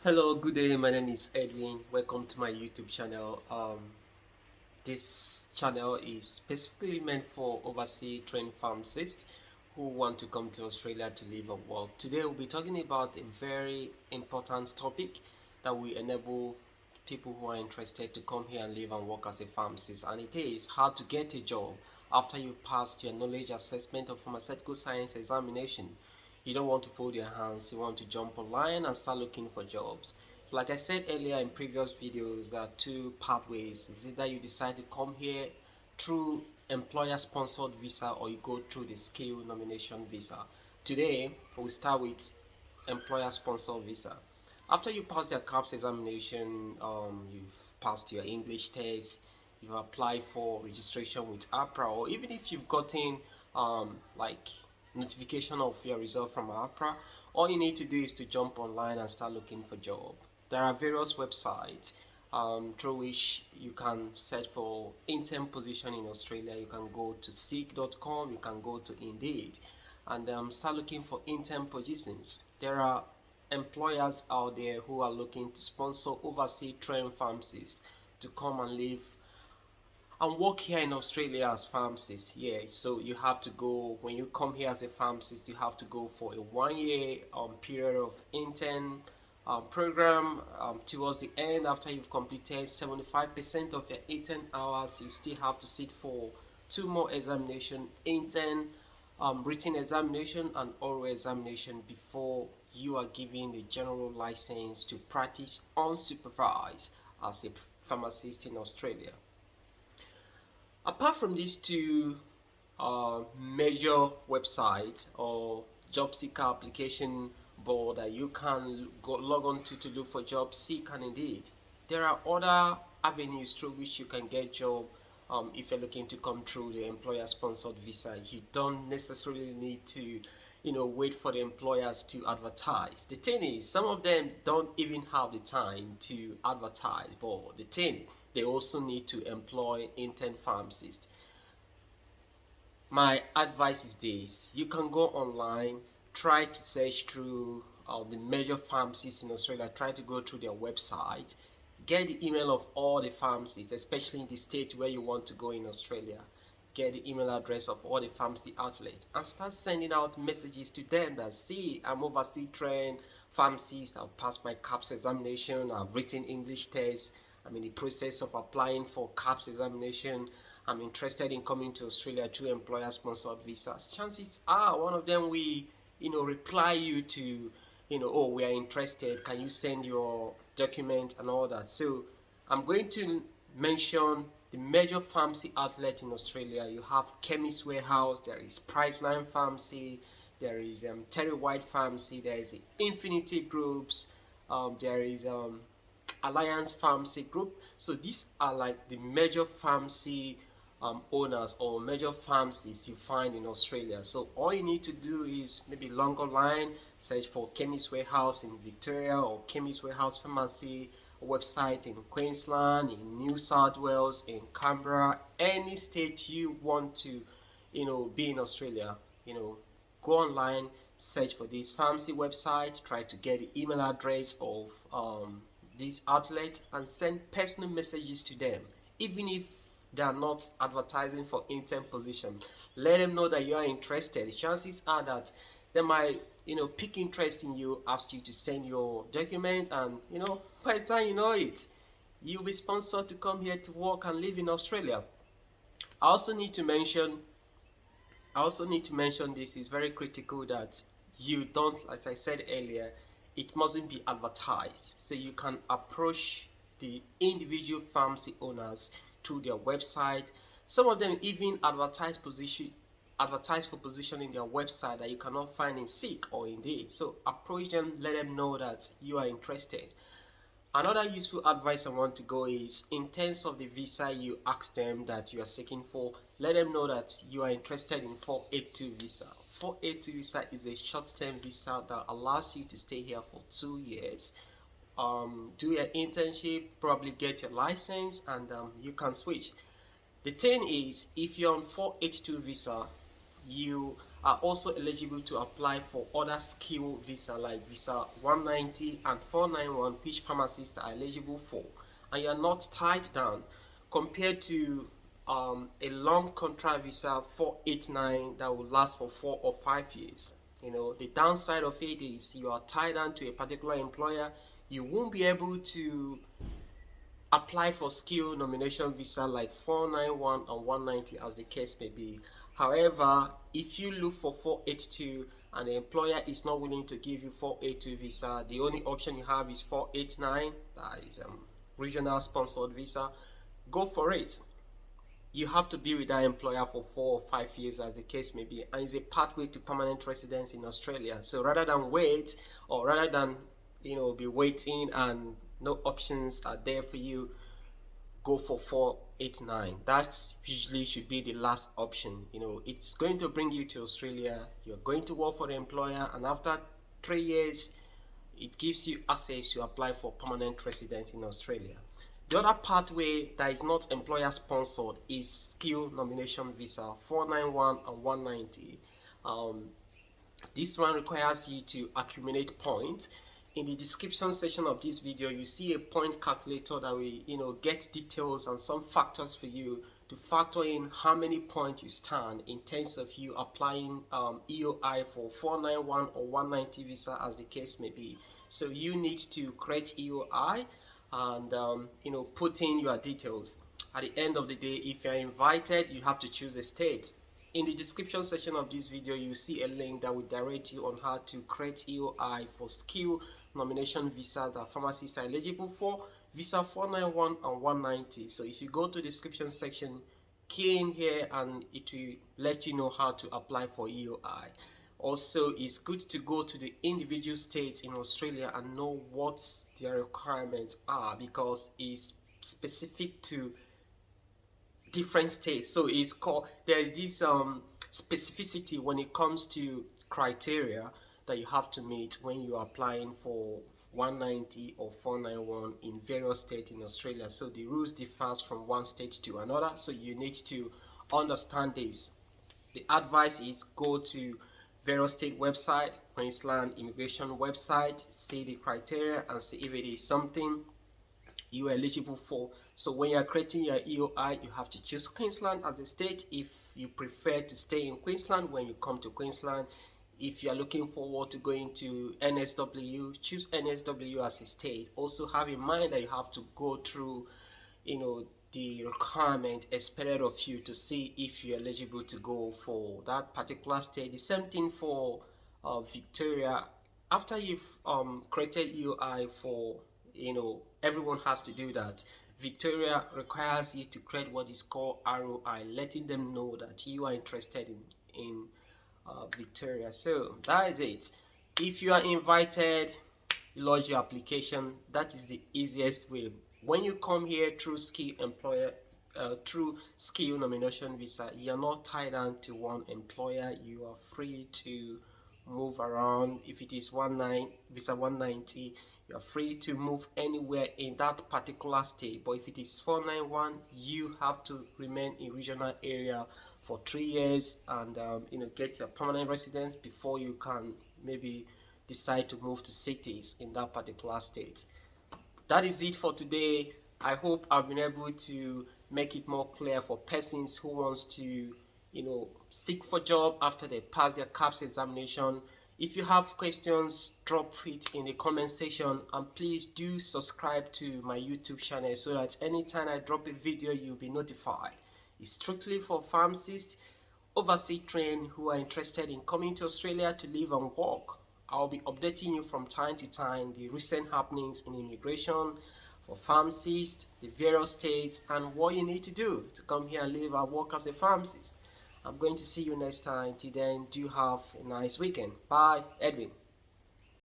Hello, good day. My name is Edwin. Welcome to my YouTube channel. This channel is specifically meant for overseas trained pharmacists who want to come to Australia to live and work. Today, we'll be talking about a very important topic that will enable people who are interested to come here and live and work as a pharmacist, and it is how to get a job after you've passed your knowledge assessment of pharmaceutical science examination. You don't want to fold your hands, you want to jump online and start looking for jobs. Like I said earlier in previous videos, there are two pathways. Is either you decide to come here through employer sponsored visa or you go through the skill nomination visa. Today we'll start with employer sponsored visa. After you pass your CAPS examination, you've passed your English test, you've applied for registration with APRA, or even if you've gotten like notification of your result from APRA, all you need to do is to jump online and start looking for job. There are various websites through which you can search for intern position in Australia. You can go to seek.com, you can go to Indeed, and start looking for intern positions. There are employers out there who are looking to sponsor overseas trained pharmacists to come and live and work here in Australia as pharmacist. Yeah, so you have to go when you come here as a pharmacist. You have to go for a 1 year period of intern program. Towards the end, after you've completed 75% of your intern hours, you still have to sit for two more examination: intern written examination and oral examination before you are given the general license to practice unsupervised as a pharmacist in Australia. Apart from these two major websites or job seeker application board that you can log on to look for jobs, Seek and Indeed, there are other avenues through which you can get job. If you're looking to come through the employer sponsored visa, you don't necessarily need to wait for the employers to advertise. The thing is, some of them don't even have the time to advertise, but the thing, they also need to employ intern pharmacists. My advice is this: you can go online, try to search through the major pharmacies in Australia, try to go through their website, get the email of all the pharmacies, especially in the state where you want to go in Australia. Get the email address of all the pharmacy outlets and start sending out messages to them that, see, I'm overseas trained pharmacist, I've passed my CAPS examination, I've written English test, I'm in the process of applying for CAPS examination, I'm interested in coming to Australia through employer sponsored visas. Chances are one of them will reply you to oh, we are interested, can you send your document and all that. So I'm going to mention the major pharmacy outlet in Australia. You have Chemist Warehouse, there is Priceline Pharmacy, there is Terry White Pharmacy, there is Infinity Groups, there is Alliance Pharmacy Group. So these are like the major pharmacy owners or major pharmacies you find in Australia. So all you need to do is maybe long online, search for Chemist Warehouse in Victoria or Chemist Warehouse Pharmacy website in Queensland, in New South Wales, in Canberra, any state you want to, be in Australia. Go online, search for this pharmacy website, try to get the email address of these outlets and send personal messages to them, even if they are not advertising for intern position. Let them know that you are interested. Chances are that they might pick interest in you, ask you to send your document, and by the time you know it, you'll be sponsored to come here to work and live in Australia. I also need to mention this is very critical that you don't, as I said earlier, it mustn't be advertised. So you can approach the individual pharmacy owners through their website. Some of them even advertise for position in their website that you cannot find in Seek or Indeed. So approach them, let them know that you are interested. Another useful advice I want to go is, in terms of the visa you ask them that you are seeking for, let them know that you are interested in 482 visa. 482 visa is a short-term visa that allows you to stay here for 2 years, do your internship, probably get your license, and you can switch. The thing is, if you're on 482 visa, you are also eligible to apply for other skill visa like visa 190 and 491, which pharmacists are eligible for, and you are not tied down compared to a long contract visa 489 that will last for 4 or 5 years. The downside of it is you are tied down to a particular employer. You won't be able to apply for skill nomination visa like 491 and 190 as the case may be. However, if you look for 482 and the employer is not willing to give you 482 visa, the only option you have is 489, that is regional sponsored visa. Go for it. You have to be with that employer for 4 or 5 years as the case may be, and it's a pathway to permanent residence in Australia. So rather than wait, or rather than be waiting and no options are there for you, go for 489. That usually should be the last option. It's going to bring you to Australia. You're going to work for the employer, and after 3 years it gives you access to apply for permanent residence in Australia. The other pathway that is not employer sponsored is skill nomination visa 491 and 190. This one requires you to accumulate points. In the description section of this video, you see a point calculator that will get details and some factors for you to factor in how many points you stand in terms of you applying EOI for 491 or 190 visa as the case may be. So you need to create EOI and put in your details. At the end of the day, if you're invited, you have to choose a state. In the description section of this video, you see a link that will direct you on how to create EOI for skill nomination visa that pharmacists are eligible for, visa 491 and 190. So if you go to the description section, key in here and it will let you know how to apply for EOI. Also, it's good to go to the individual states in Australia and know what their requirements are, because it's specific to different states. So it's called, there is this specificity when it comes to criteria that you have to meet when you are applying for 190 or 491 in various states in Australia. So the rules differs from one state to another, so you need to understand this. The advice is go to various state website, Queensland immigration website, see the criteria and see if it is something you are eligible for. So when you are creating your EOI, you have to choose Queensland as a state if you prefer to stay in Queensland when you come to Queensland. If you are looking forward to going to NSW, choose NSW as a state. Also have in mind that you have to go through the requirement expected of you to see if you're eligible to go for that particular state. The same thing for Victoria. After you've created EOI for, everyone has to do that. Victoria requires you to create what is called ROI, letting them know that you are interested in Victoria. So that is it. If you are invited, lodge your application. That is the easiest way. When you come here through through skill nomination visa, you are not tied down to one employer. You are free to move around. If it is visa 190, you are free to move anywhere in that particular state. But if it is 491, you have to remain in regional area for 3 years and get your permanent residence before you can maybe decide to move to cities in that particular state. That is it for today. I hope I've been able to make it more clear for persons who wants to seek for job after they pass their CAPS examination. If you have questions, drop it in the comment section, and please do subscribe to my YouTube channel so that anytime I drop a video you'll be notified. It's strictly for pharmacists, overseas trained who are interested in coming to Australia to live and work. I'll be updating you from time to time the recent happenings in immigration for pharmacists, the various states, and what you need to do to come here and live and work as a pharmacist. I'm going to see you next time. Till then, do have a nice weekend. Bye, Edwin.